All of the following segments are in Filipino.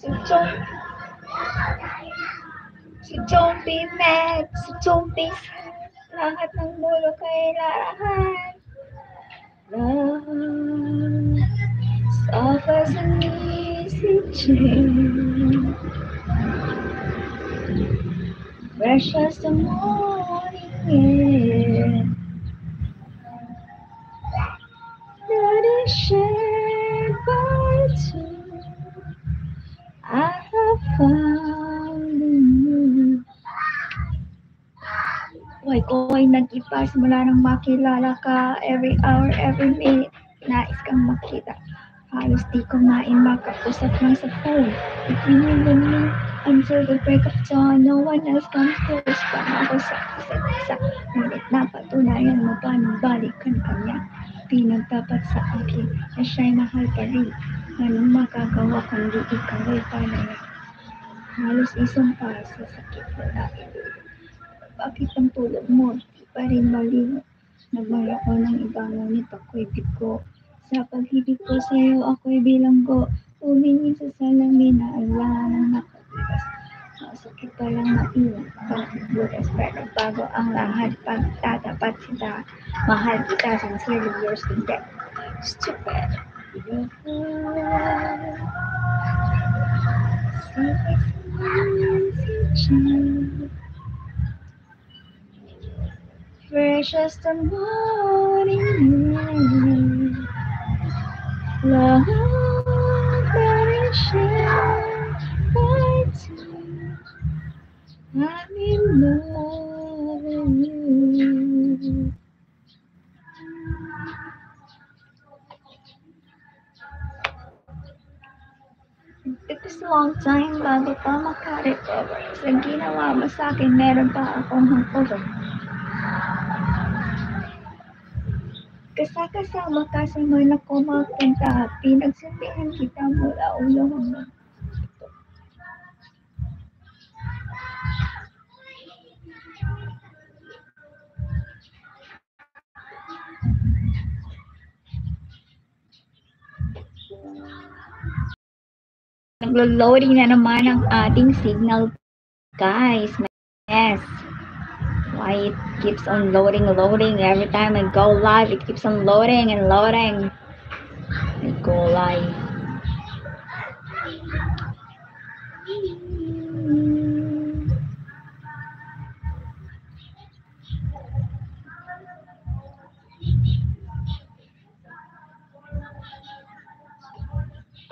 So don't be mad, so don't be sad. Lahat ng mulo kailangan. Love, soft as an easy chain, fresh as the morning air. That is shared by two. I have found in you. Buhay ko ay nag-iba simula nang makilala ka. Every hour, every minute, nais kang makita. Halos di ko makapusat lang sa phone. Between you and me, until the break of dawn, no one else comes close pa ako sa isa't isa. Ngunit napatunayan mo pa nang balikan ka niya. Pinagtapat sa akin na siya'y mahal pa rin. Anong magagawa kundi ikaw ay palaya? Halos isang pa sa sakit na ilulo. Bakit ang tulog mo? Di pa rin malino. Nagmahal ako ng iba, ngunit ako'y bigo. Sa pag-ibig ko sa'yo, ako'y bilanggo. Tumingin sa salamin na ala ng nakatigas. Masakit palang maiwan, pagbukas pero bago ang lahat. Pagtatapat sila, mahal kita, sincerely yours to death. Stupid. Fresh as the morning air, love that is shared by two. I'm in love with you. It took us a long time bago pa makarecover. Sa ginawa mo sa akin, meron pa akong hangover. Kasama ka sa man ako mapunta. Pinagsabihan kita mula ulo hanggang ito. Naglo-loading na naman ang ating signal, guys. Yes. Why it keeps on loading. Every time I go live, it keeps on loading and loading. I go live.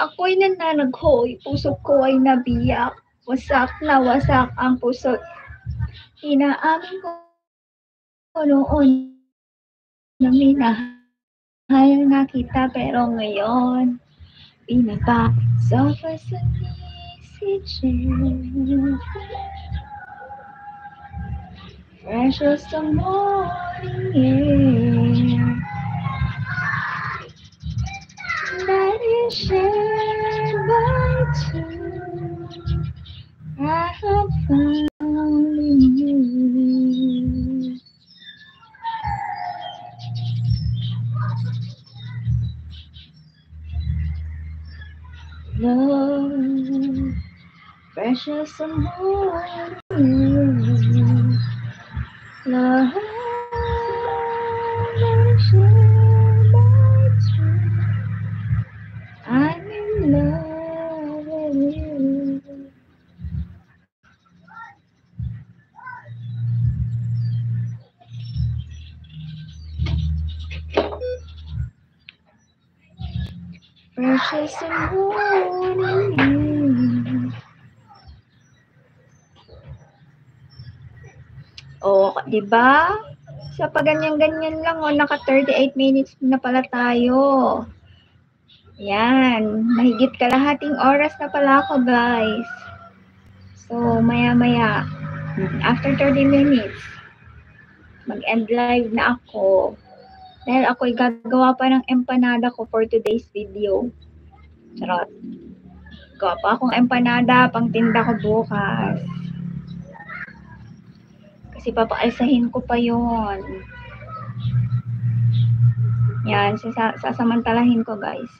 Ako'y nananaghoy, puso ko ay nabiyak. Wasak na wasak ang puso. Inaamin ko noon na minahal na kita, pero ngayon pinapa sofa sa easy chair, fresh as the morning air, that is shared by two. I have found in you. Love, fresh as the morning. Love, shared by two. I'm in love with you. Fresh as the morning. Oh, di ba? Sa paganyan-ganyan lang, naka 38 minutes na pala tayo. Yan, mahigit kalahating oras na pala ako, guys. So, maya-maya, after 30 minutes, mag-end live na ako. Dahil ako'y gagawa pa ng empanada ko for today's video. Charot. Gawa pa akong empanada, pang tinda ko bukas. Kasi papakaisahin ko pa yun. Yan, sasamantalahin ko, guys.